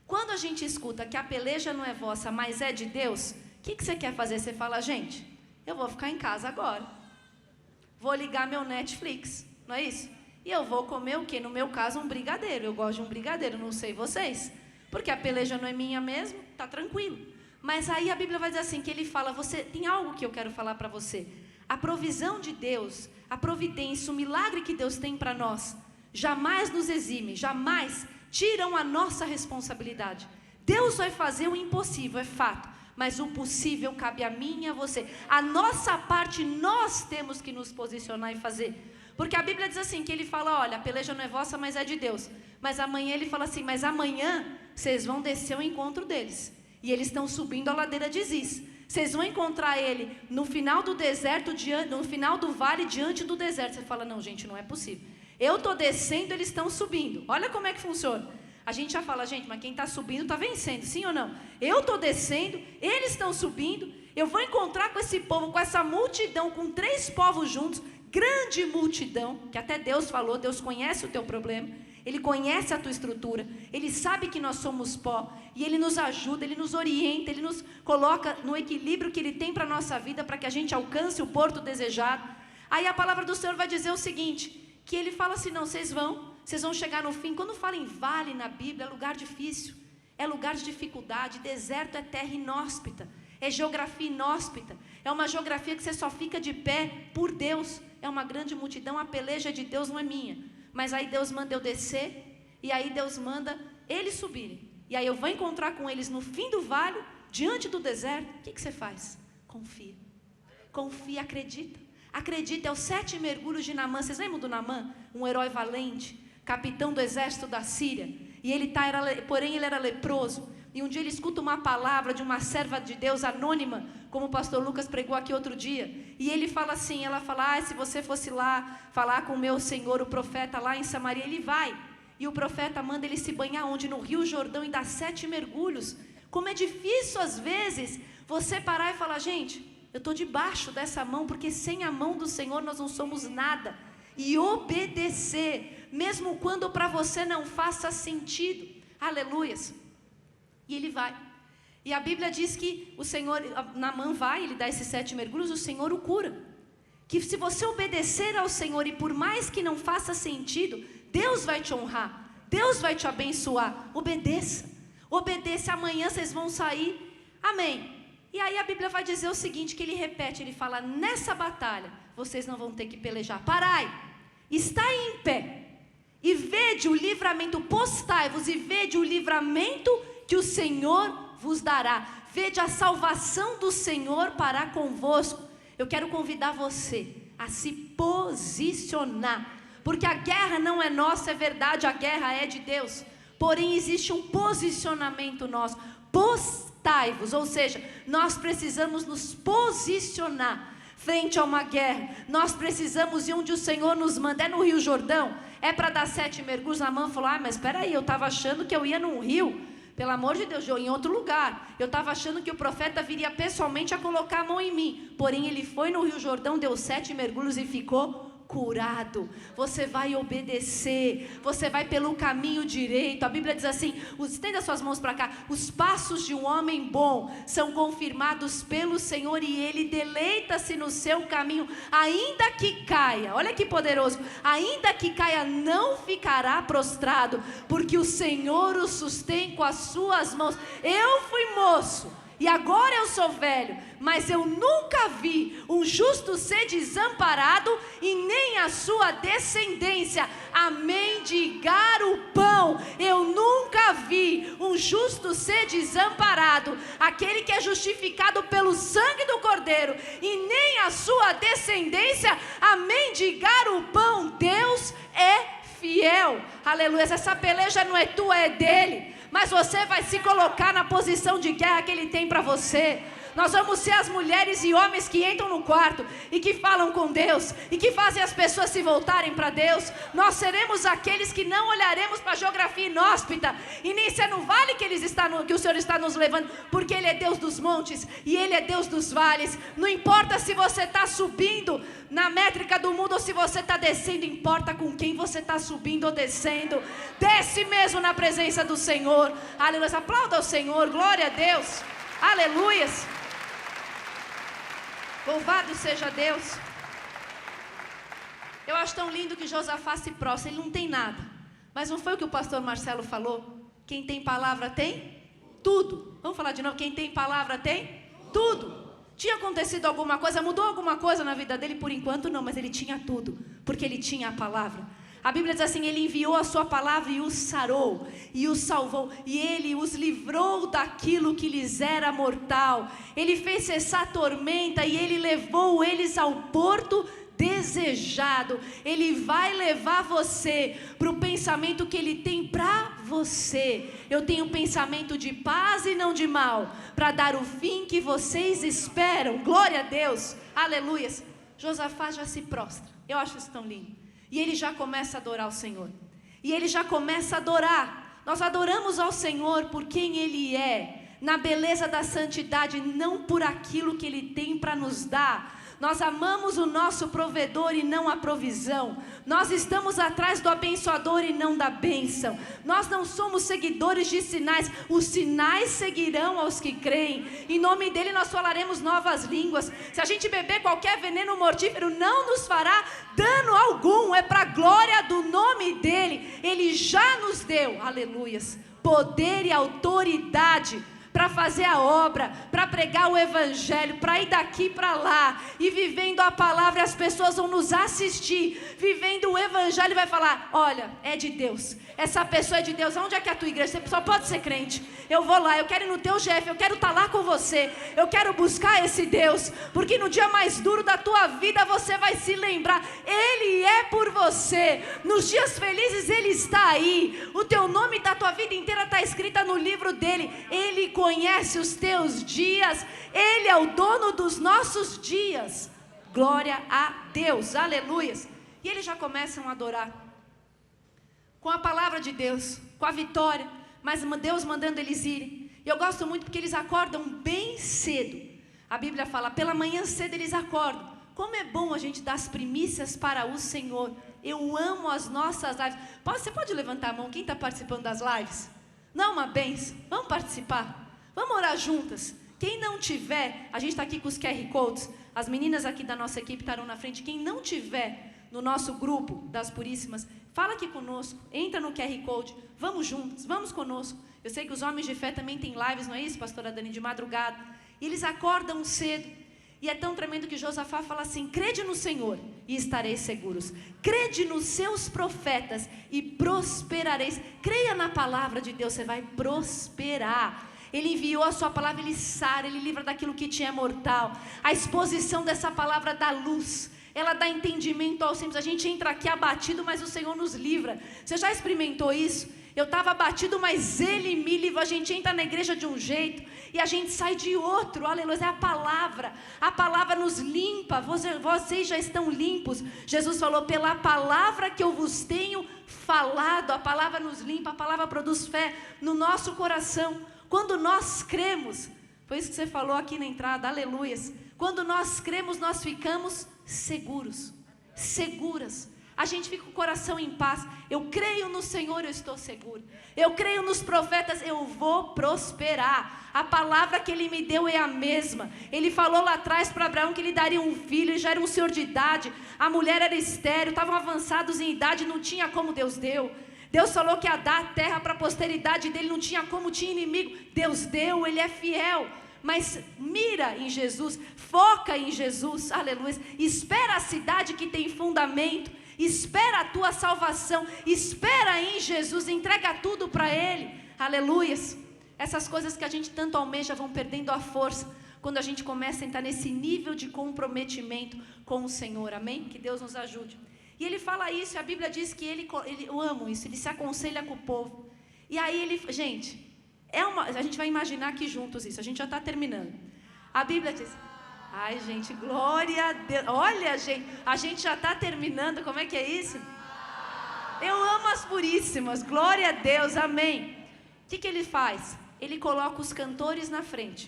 quando a gente escuta que a peleja não é vossa, mas é de Deus, o que você quer fazer? Você fala, gente, eu vou ficar em casa agora. Vou ligar meu Netflix, não é isso? E eu vou comer o quê? No meu caso, um brigadeiro. Eu gosto de um brigadeiro, não sei vocês. Porque a peleja não é minha mesmo, tá tranquilo. Mas aí a Bíblia vai dizer assim, que ele fala, tem algo que eu quero falar para você. A provisão de Deus, a providência, o milagre que Deus tem para nós, jamais nos exime, jamais tiram a nossa responsabilidade. Deus vai fazer o impossível, é fato. Mas o possível cabe a mim e a você. A nossa parte nós temos que nos posicionar e fazer. Porque a Bíblia diz assim, que ele fala, olha, a peleja não é vossa, mas é de Deus. Mas amanhã ele fala assim, mas amanhã vocês vão descer ao encontro deles. E eles estão subindo a ladeira de Ziz. Vocês vão encontrar ele no final do deserto, no final do vale, diante do deserto. Você fala, não, gente, não é possível. Eu estou descendo, eles estão subindo. Olha como é que funciona. A gente já fala, gente, mas quem está subindo está vencendo, sim ou não? Eu estou descendo, eles estão subindo, eu vou encontrar com esse povo, com essa multidão, com 3 povos juntos, grande multidão, que até Deus falou, Deus conhece o teu problema, Ele conhece a tua estrutura, Ele sabe que nós somos pó, e Ele nos ajuda, Ele nos orienta, Ele nos coloca no equilíbrio que Ele tem para a nossa vida, para que a gente alcance o porto desejado. Aí a palavra do Senhor vai dizer o seguinte, que Ele fala assim, não, vocês vão chegar no fim. Quando fala em vale na Bíblia, é lugar difícil, é lugar de dificuldade. Deserto é terra inóspita, é geografia inóspita, é uma geografia que você só fica de pé por Deus. É uma grande multidão, a peleja de Deus não é minha, mas aí Deus manda eu descer, e aí Deus manda eles subirem, e aí eu vou encontrar com eles no fim do vale, diante do deserto. O que você faz? Confia, acredita. É os 7 mergulhos de Naamã. Vocês lembram do Naamã? Um herói valente, capitão do exército da Síria, e porém ele era leproso, e um dia ele escuta uma palavra de uma serva de Deus anônima, como o pastor Lucas pregou aqui outro dia, e ele fala assim, ela fala, se você fosse lá falar com o meu Senhor, o profeta lá em Samaria, ele vai, e o profeta manda ele se banhar onde? No Rio Jordão, e dá 7 mergulhos. Como é difícil às vezes você parar e falar, gente, eu estou debaixo dessa mão, porque sem a mão do Senhor nós não somos nada, e obedecer, mesmo quando para você não faça sentido. Aleluias. E ele vai, e a Bíblia diz que o Senhor, Naamã vai, ele dá esses 7 mergulhos, o Senhor o cura, que se você obedecer ao Senhor, e por mais que não faça sentido, Deus vai te honrar, Deus vai te abençoar. Obedeça, amanhã vocês vão sair, amém. E aí a Bíblia vai dizer o seguinte, que ele repete, ele fala, nessa batalha, vocês não vão ter que pelejar, parai, estai em pé, e vede o livramento, postai-vos e vede o livramento que o Senhor vos dará, vede a salvação do Senhor para convosco. Eu quero convidar você a se posicionar, porque a guerra não é nossa, é verdade, a guerra é de Deus, porém existe um posicionamento nosso, postai-vos, ou seja, nós precisamos nos posicionar frente a uma guerra, nós precisamos ir onde o Senhor nos manda. É no Rio Jordão, é para dar 7 mergulhos. Naamã falou, mas espera aí, eu estava achando que eu ia num rio, pelo amor de Deus, em outro lugar, eu estava achando que o profeta viria pessoalmente a colocar a mão em mim, porém ele foi no Rio Jordão, deu 7 mergulhos e ficou curado. Você vai obedecer, você vai pelo caminho direito. A Bíblia diz assim, estenda suas mãos para cá, os passos de um homem bom são confirmados pelo Senhor, e ele deleita-se no seu caminho, ainda que caia, olha que poderoso, ainda que caia, não ficará prostrado, porque o Senhor o sustém com as suas mãos. Eu fui moço, e agora eu sou velho, mas eu nunca vi um justo ser desamparado, e nem a sua descendência a mendigar o pão. Eu nunca vi um justo ser desamparado, aquele que é justificado pelo sangue do Cordeiro, e nem a sua descendência a mendigar o pão. Deus é fiel, aleluia. Essa peleja não é tua, é dele. mas você vai se colocar na posição de guerra que Ele tem para você. Nós vamos ser as mulheres e homens que entram no quarto e que falam com Deus e que fazem as pessoas se voltarem para Deus. Nós seremos aqueles que não olharemos para a geografia inóspita e nem se é no vale que o Senhor está nos levando, porque Ele é Deus dos montes e Ele é Deus dos vales. Não importa se você está subindo na métrica do mundo ou se você está descendo, importa com quem você está subindo ou descendo. Desce mesmo na presença do Senhor. Aleluia. Aplauda ao Senhor, glória a Deus. Aleluias. Louvado seja Deus. Eu acho tão lindo que Josafá se prostra. Ele não tem nada, mas não foi o que o pastor Marcelo falou? Quem tem palavra tem tudo. Vamos falar de novo. Quem tem palavra tem tudo. Tinha acontecido alguma coisa, mudou alguma coisa na vida dele? Por enquanto não, mas ele tinha tudo, porque ele tinha a palavra. A Bíblia diz assim: Ele enviou a sua palavra e os sarou, e os salvou, e Ele os livrou daquilo que lhes era mortal. Ele fez cessar a tormenta e Ele levou eles ao porto desejado. Ele vai levar você para o pensamento que Ele tem para você. Eu tenho um pensamento de paz e não de mal, para dar o fim que vocês esperam. Glória a Deus, aleluias. Josafá já se prostra. Eu acho isso tão lindo. E ele já começa a adorar o Senhor. E ele já começa a adorar. Nós adoramos ao Senhor por quem Ele é, na beleza da santidade, não por aquilo que Ele tem para nos dar. Nós amamos o nosso provedor e não a provisão. Nós estamos atrás do abençoador e não da bênção. Nós não somos seguidores de sinais. Os sinais seguirão aos que creem. Em nome dele nós falaremos novas línguas. Se a gente beber qualquer veneno mortífero, não nos fará dano algum. É para a glória do nome dele. Ele já nos deu, aleluias, poder e autoridade para fazer a obra, para pregar o evangelho, para ir daqui para lá, e vivendo a palavra, as pessoas vão nos assistir, vivendo o evangelho, e vai falar: olha, é de Deus, essa pessoa é de Deus. Onde é que é a tua igreja? Você só pode ser crente. Eu vou lá, eu quero ir no teu GF, eu quero estar lá com você, eu quero buscar esse Deus, porque no dia mais duro da tua vida, você vai se lembrar, Ele é por você. Nos dias felizes Ele está aí, o teu nome da tua vida inteira está escrita no livro dele. Ele conhece os teus dias, Ele é o dono dos nossos dias. Glória a Deus, aleluias. E eles já começam a adorar com a palavra de Deus, com a vitória, mas Deus mandando eles irem. E eu gosto muito porque eles acordam bem cedo. A Bíblia fala, pela manhã cedo eles acordam. Como é bom a gente dar as primícias para o Senhor. Eu amo as nossas lives. Você pode levantar a mão, quem está participando das lives? Não é uma bênção? Vamos participar? Vamos orar juntas? Quem não tiver, a gente está aqui com os QR Codes, as meninas aqui da nossa equipe estarão na frente. Quem não tiver no nosso grupo das Puríssimas, fala aqui conosco, entra no QR Code, vamos juntos, vamos conosco. Eu sei que os homens de fé também têm lives, não é isso, pastora Dani, de madrugada? E eles acordam cedo, e é tão tremendo que Josafá fala assim: crede no Senhor e estareis seguros, crede nos seus profetas e prosperareis. Creia na palavra de Deus, você vai prosperar. Ele enviou a sua palavra, Ele sara, Ele livra daquilo que te é mortal. A exposição dessa palavra dá luz, ela dá entendimento aos simples. A gente entra aqui abatido, mas o Senhor nos livra. Você já experimentou isso? Eu estava abatido, mas Ele me livrou. A gente entra na igreja de um jeito e a gente sai de outro, aleluia. É a palavra nos limpa. Vocês já estão limpos. Jesus falou, pela palavra que eu vos tenho falado. A palavra nos limpa, a palavra produz fé no nosso coração. Quando nós cremos, foi isso que você falou aqui na entrada, aleluias. Quando nós cremos, nós ficamos seguros, seguras. A gente fica com o coração em paz. Eu creio no Senhor, eu estou seguro. Eu creio nos profetas, eu vou prosperar. A palavra que Ele me deu é a mesma. Ele falou lá atrás para Abraão que Ele daria um filho. Ele já era um senhor de idade. A mulher era estéril, estavam avançados em idade, não tinha como Deus deu. Deus falou que ia dar a terra para a posteridade dele, não tinha como, tinha inimigo. Deus deu, Ele é fiel. Mas mira em Jesus, foca em Jesus, aleluia. Espera a cidade que tem fundamento, espera a tua salvação, espera em Jesus, entrega tudo para Ele, aleluias. Essas coisas que a gente tanto almeja vão perdendo a força quando a gente começa a entrar nesse nível de comprometimento com o Senhor, amém? Que Deus nos ajude. E ele fala isso, e a Bíblia diz que eu amo isso, ele se aconselha com o povo. E aí gente, a gente vai imaginar aqui juntos isso, a gente já está terminando. A Bíblia diz, ai gente, glória a Deus, olha gente, a gente já está terminando, como é que é isso? Eu amo as puríssimas, glória a Deus, amém. O que ele faz? Ele coloca os cantores na frente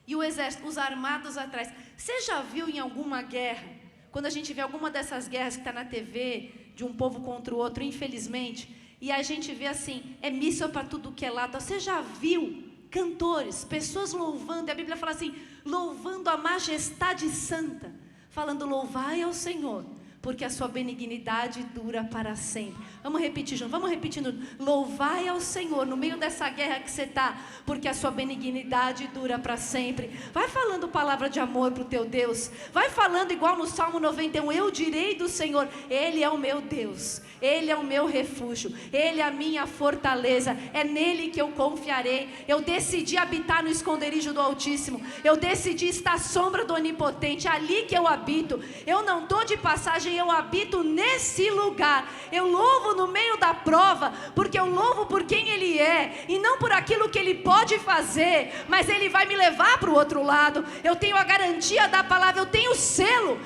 e o exército, os armados atrás. Você já viu em alguma guerra, quando a gente vê alguma dessas guerras que está na TV, de um povo contra o outro, infelizmente, e a gente vê assim, é míssil para tudo que é lado. Você já viu cantores, pessoas louvando, e a Bíblia fala assim, louvando a majestade santa, falando, louvai ao Senhor, porque a sua benignidade dura para sempre. Vamos repetir junto, vamos repetindo. Louvai ao Senhor no meio dessa guerra que você está, porque a sua benignidade dura para sempre. Vai falando palavra de amor para o teu Deus. Vai falando igual no Salmo 91. Eu direi do Senhor, Ele é o meu Deus. Ele é o meu refúgio. Ele é a minha fortaleza. É nele que eu confiarei. Eu decidi habitar no esconderijo do Altíssimo. Eu decidi estar à sombra do Onipotente. É ali que eu habito. Eu não estou de passagem. Eu habito nesse lugar. Eu louvo no meio da prova, porque eu louvo por quem Ele é, e não por aquilo que Ele pode fazer, mas Ele vai me levar para o outro lado. Eu tenho a garantia da palavra, eu tenho o selo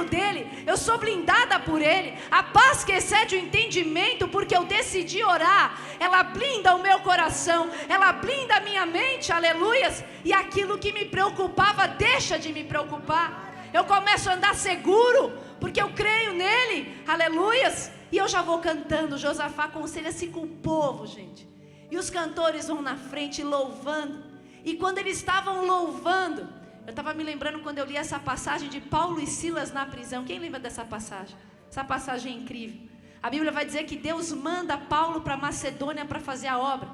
dEle, eu sou blindada por Ele. A paz que excede o entendimento, porque eu decidi orar, ela blinda o meu coração, ela blinda a minha mente, aleluias, e aquilo que me preocupava deixa de me preocupar. Eu começo a andar seguro, porque eu creio nele, aleluias. E eu já vou cantando. Josafá aconselha-se com o povo, gente. E os cantores vão na frente louvando. E quando eles estavam louvando, eu estava me lembrando quando eu li essa passagem de Paulo e Silas na prisão. Quem lembra dessa passagem? Essa passagem é incrível. A Bíblia vai dizer que Deus manda Paulo para Macedônia para fazer a obra.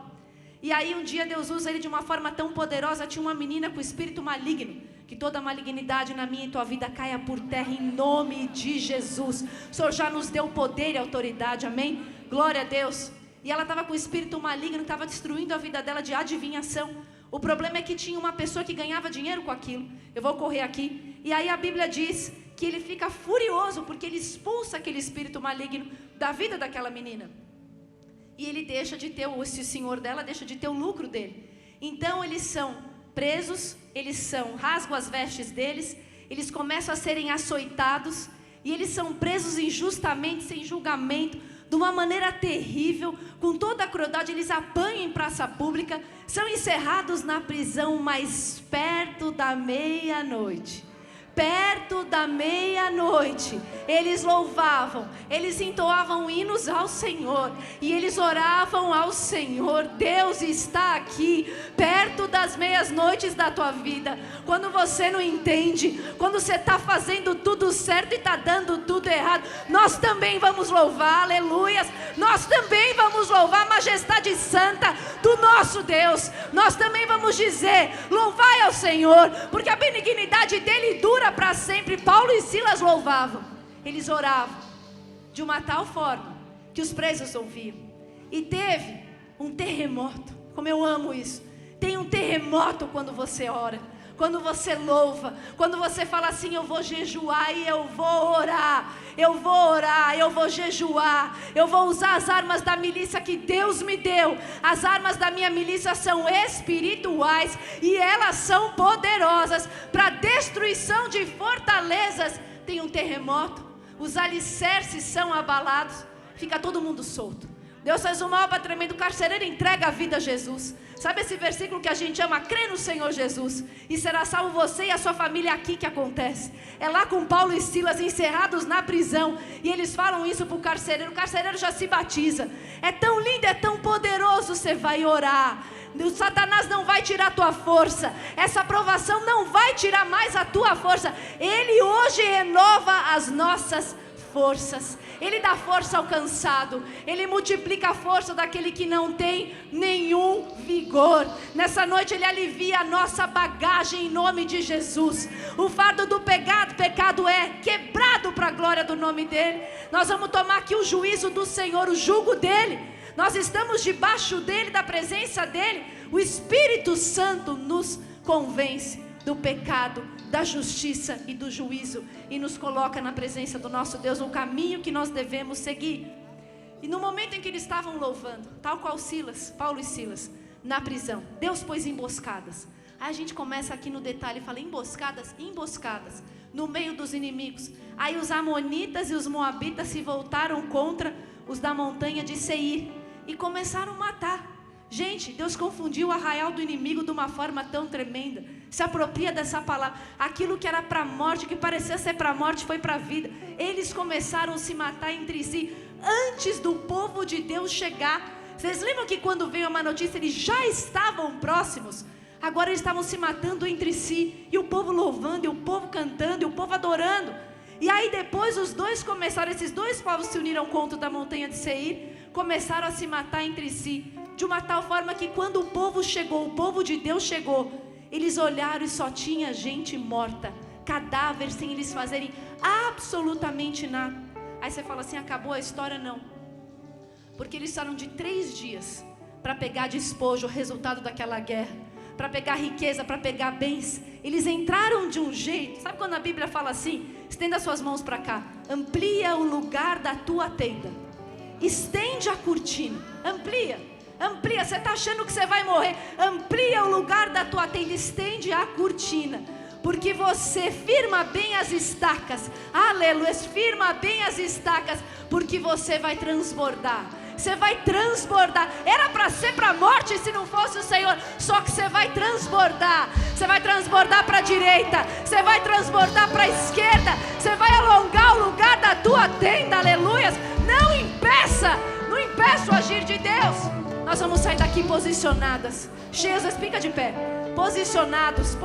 E aí um dia Deus usa ele de uma forma tão poderosa. Tinha uma menina com espírito maligno. Que toda malignidade na minha e tua vida caia por terra em nome de Jesus. O Senhor já nos deu poder e autoridade, amém? Glória a Deus. E ela estava com o espírito maligno, estava destruindo a vida dela de adivinhação. O problema é que tinha uma pessoa que ganhava dinheiro com aquilo. Eu vou correr aqui. E aí a Bíblia diz que ele fica furioso porque ele expulsa aquele espírito maligno da vida daquela menina. E ele deixa de ter, esse senhor dela deixa de ter o lucro dele. Então eles são presos, rasgam as vestes deles, eles começam a serem açoitados, e eles são presos injustamente, sem julgamento, de uma maneira terrível, com toda a crueldade. Eles apanham em praça pública, são encerrados na prisão, mas perto da meia-noite, eles louvavam, eles entoavam hinos ao Senhor, e eles oravam ao Senhor. Deus está aqui, perto das meias-noites da tua vida, quando você não entende, quando você está fazendo tudo certo e está dando tudo errado, nós também vamos louvar, aleluias, nós também vamos louvar a majestade santa do nosso Deus, nós também vamos dizer, louvai ao Senhor, porque a benignidade dele dura para sempre. Paulo e Silas louvavam, eles oravam de uma tal forma que os presos ouviam, e teve um terremoto. Como eu amo isso. Tem um terremoto quando você ora, quando você louva, quando você fala assim, eu vou jejuar e eu vou orar, eu vou jejuar, eu vou usar as armas da milícia que Deus me deu. As armas da minha milícia são espirituais e elas são poderosas para destruição de fortalezas. Tem um terremoto, os alicerces são abalados, fica todo mundo solto. Deus faz uma obra tremenda, o carcereiro entrega a vida a Jesus. Sabe esse versículo que a gente ama? Crê no Senhor Jesus e será salvo você e a sua família. Aqui que acontece. É lá com Paulo e Silas encerrados na prisão, e eles falam isso para o carcereiro já se batiza. É tão lindo, é tão poderoso. Você vai orar, o Satanás não vai tirar a tua força, essa provação não vai tirar mais a tua força. Ele hoje renova as nossas forças, Ele dá força ao cansado, Ele multiplica a força daquele que não tem nenhum vigor. Nessa noite Ele alivia a nossa bagagem em nome de Jesus. O fardo do pecado é quebrado para a glória do nome dEle. Nós vamos tomar aqui o juízo do Senhor, o jugo dEle. Nós estamos debaixo dEle, da presença dEle. O Espírito Santo nos convence do pecado, da justiça e do juízo, e nos coloca na presença do nosso Deus, o caminho que nós devemos seguir. E no momento em que eles estavam louvando, tal qual Paulo e Silas, na prisão, Deus pôs emboscadas. Aí a gente começa aqui no detalhe e fala emboscadas, no meio dos inimigos. Aí os amonitas e os moabitas se voltaram contra os da montanha de Seir e começaram a matar. Gente, Deus confundiu o arraial do inimigo de uma forma tão tremenda. Se apropria dessa palavra. Aquilo que era para a morte, que parecia ser para a morte, foi para a vida. Eles começaram a se matar entre si antes do povo de Deus chegar. Vocês lembram que quando veio a má notícia, eles já estavam próximos? Agora eles estavam se matando entre si. E o povo louvando, e o povo cantando, e o povo adorando. E aí depois esses dois povos se uniram contra da montanha de Seir. Começaram a se matar entre si. De uma tal forma que quando o povo chegou, o povo de Deus chegou, eles olharam e só tinha gente morta, cadáver, sem eles fazerem absolutamente nada. Aí você fala assim, acabou a história? Não. Porque eles precisaram de 3 dias para pegar despojo, o resultado daquela guerra, para pegar riqueza, para pegar bens. Eles entraram de um jeito, sabe quando a Bíblia fala assim, estenda suas mãos para cá, amplia o lugar da tua tenda, estende a cortina, amplia, você está achando que você vai morrer, amplia o lugar da tua tenda, estende a cortina, porque você firma bem as estacas, aleluia, firma bem as estacas, porque você vai transbordar. Você vai transbordar. Era para ser para a morte se não fosse o Senhor. Só que você vai transbordar. Você vai transbordar para a direita. Você vai transbordar para a esquerda. Você vai alongar o lugar da tua tenda. Aleluias. Não impeça o agir de Deus. Nós vamos sair daqui posicionadas. Jesus, fica de pé. Posicionadas.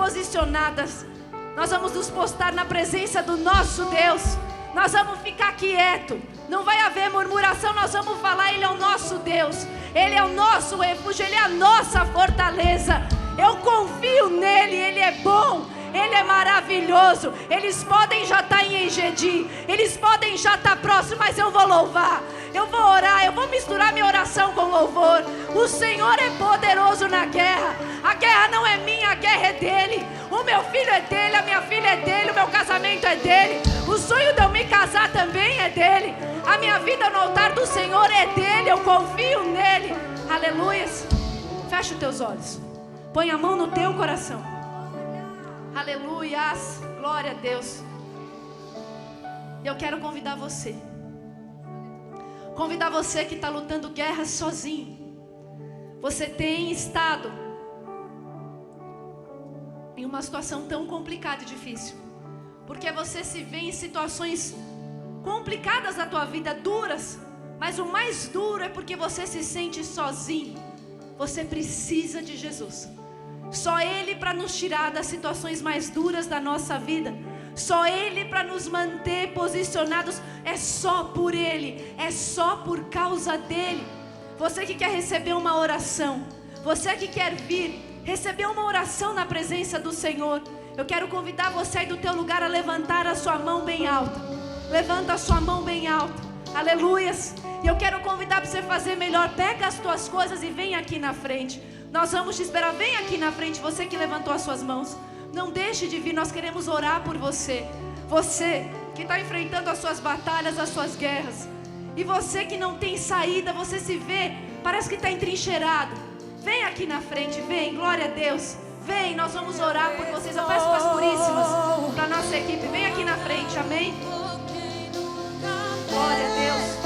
Nós vamos nos postar na presença do nosso Deus. Nós vamos ficar quietos. Não vai haver murmuração, nós vamos falar, Ele é o nosso Deus, Ele é o nosso refúgio, Ele é a nossa fortaleza. Eu confio nele, Ele é bom, Ele é maravilhoso. Eles podem já estar em Engedi, eles podem já estar próximos, mas eu vou louvar, eu vou orar, eu vou misturar minha oração com louvor. O Senhor é poderoso na guerra. A guerra não é minha, a guerra é dele. O meu filho é dele, a minha filha é dele, o meu casamento é dele. O sonho de eu me casar também é dele. A minha vida no altar do Senhor é dele, eu confio nele. Aleluias. Fecha os teus olhos. Põe a mão no teu coração. Aleluias. Glória a Deus. Eu quero convidar você. Convidar você que está lutando guerras sozinho. Você tem estado em uma situação tão complicada e difícil. Porque você se vê em situações complicadas da tua vida, duras. Mas o mais duro é porque você se sente sozinho. Você precisa de Jesus. Só Ele para nos tirar das situações mais duras da nossa vida. Só Ele para nos manter posicionados. É só por Ele, é só por causa dEle. Você que quer receber uma oração, você que quer vir receber uma oração na presença do Senhor, eu quero convidar você aí do teu lugar a levantar a sua mão bem alta. Levanta a sua mão bem alta. Aleluias. E eu quero convidar para você fazer melhor. Pega as tuas coisas e vem aqui na frente. Nós vamos te esperar. Vem aqui na frente, você que levantou as suas mãos. Não deixe de vir, nós queremos orar por você. Você que está enfrentando as suas batalhas, as suas guerras. E você que não tem saída, você se vê, parece que está entrincheirado. Vem aqui na frente, vem, glória a Deus. Vem, nós vamos orar por vocês. Eu peço para as puríssimas, para a nossa equipe. Vem aqui na frente, amém? Glória a Deus.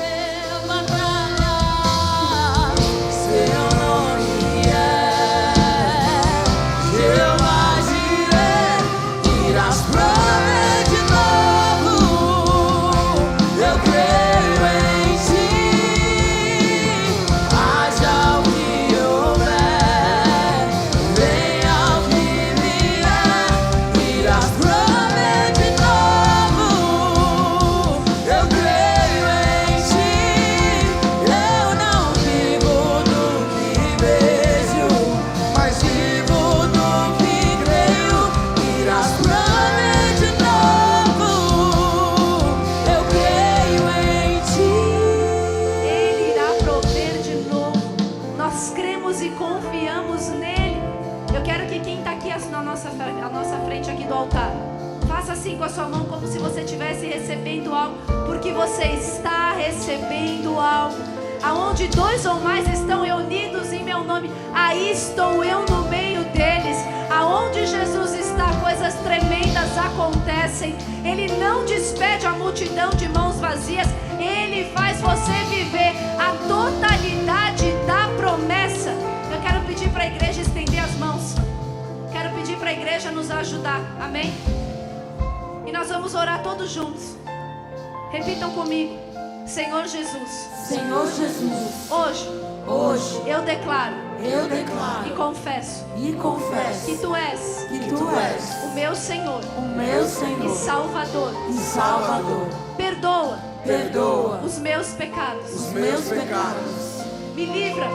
Com a sua mão como se você estivesse recebendo algo, porque você está recebendo algo. Aonde 2 ou mais estão reunidos em meu nome, aí estou eu no meio deles. Aonde Jesus está, coisas tremendas acontecem. Ele não despede a multidão de mãos vazias. Ele faz você viver a totalidade da promessa. Eu quero pedir para a igreja estender as mãos. Quero pedir para a igreja nos ajudar. Amém? E nós vamos orar todos juntos. Repitam comigo. Senhor Jesus. Senhor Jesus. Hoje eu declaro e confesso que Tu és o meu Senhor Senhor e Salvador. Perdoa os meus pecados. Me livra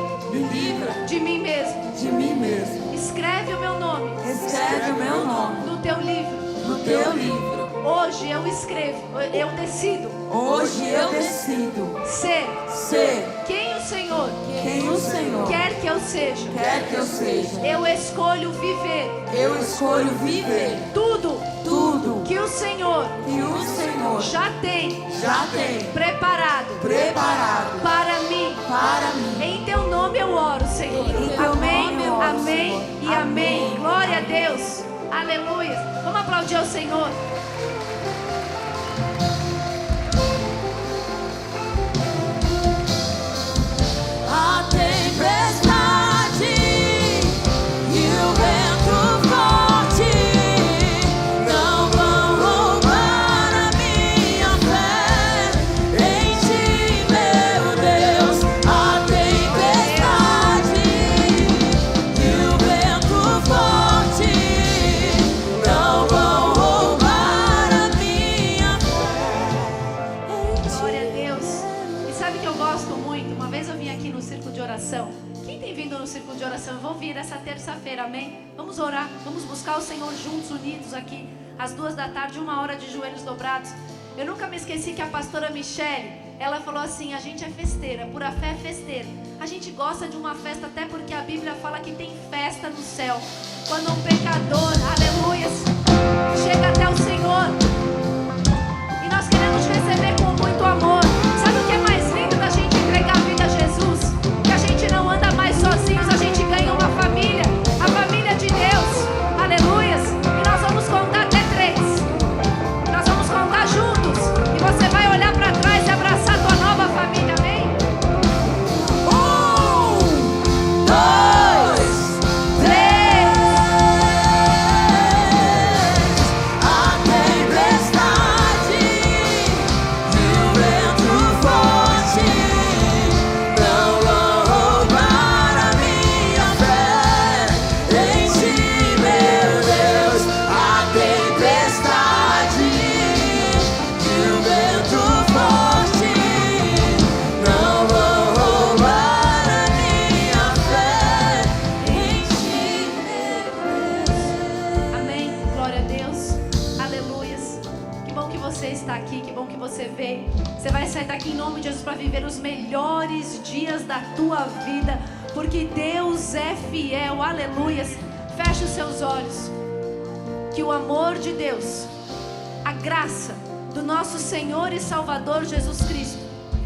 de mim mesmo. Escreve o meu nome no Teu livro. Hoje eu decido ser quem o Senhor quer que eu seja. Eu escolho viver tudo que o Senhor já tem preparado para mim. Em Teu nome eu oro, Senhor. Amém e amém. Glória a Deus. Aleluia. Vamos aplaudir ao Senhor. A tempestade e o vento forte não vão roubar a minha fé em Ti, meu Deus. A tempestade e o vento forte não vão roubar a minha fé em Ti. Glória a Deus. E sabe o que eu gosto muito? Uma vez eu vim aqui no círculo de oração. Quem tem vindo no círculo de oração? Eu vou vir essa terça-feira, amém? Vamos orar, vamos buscar o Senhor juntos, unidos aqui, às 14h, 1 hora de joelhos dobrados. Eu nunca me esqueci que a pastora Michele, ela falou assim: a gente é festeira, pura fé é festeira. A gente gosta de uma festa até porque a Bíblia fala que tem festa no céu. Quando um pecador, aleluias, chega até o Senhor. E nós queremos receber com muito amor. Sabe o que é mais lindo da gente entregar a vida a Jesus? Que a gente não anda mais sozinhos, a gente ganha uma família, a família de Deus. Aleluias. E nós vamos contar até 3. Nós vamos contar juntos. E você vai olhar para trás e abraçar a tua nova família, amém? 1, 2, 3. A tempestade e o vento forte não vão roubar a minha fé em Ti, meu Deus. A tempestade e o vento forte não vão roubar a minha fé em Ti, meu Deus. Amém. Glória a Deus. Aleluias. Que bom que você está aqui, que bom que você veio. Você vai sair daqui em nome de Jesus para viver os melhores dias da tua vida, porque Deus é fiel. Aleluias. Feche os seus olhos. Que o amor de Deus, a graça do nosso Senhor e Salvador Jesus Cristo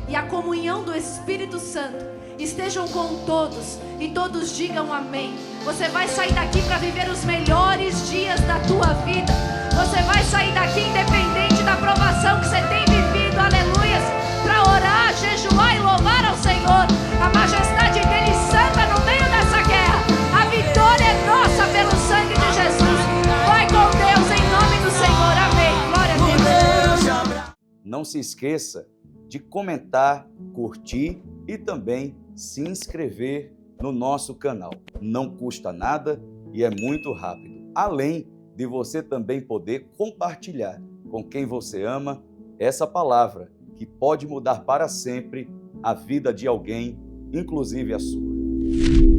e a comunhão do Espírito Santo estejam com todos e todos digam amém. Você vai sair daqui para viver os melhores dias da tua vida. Você vai sair daqui independente da provação que você tem vivido, aleluias, para orar, jejuar e louvar ao Senhor. A majestade dele santa no meio dessa guerra. A vitória é nossa pelo sangue de Jesus. Vai com Deus em nome do Senhor, amém. Glória a Deus. Não se esqueça de comentar, curtir e também se inscrever no nosso canal. Não custa nada e é muito rápido. Além de você também poder compartilhar com quem você ama essa palavra que pode mudar para sempre a vida de alguém, inclusive a sua.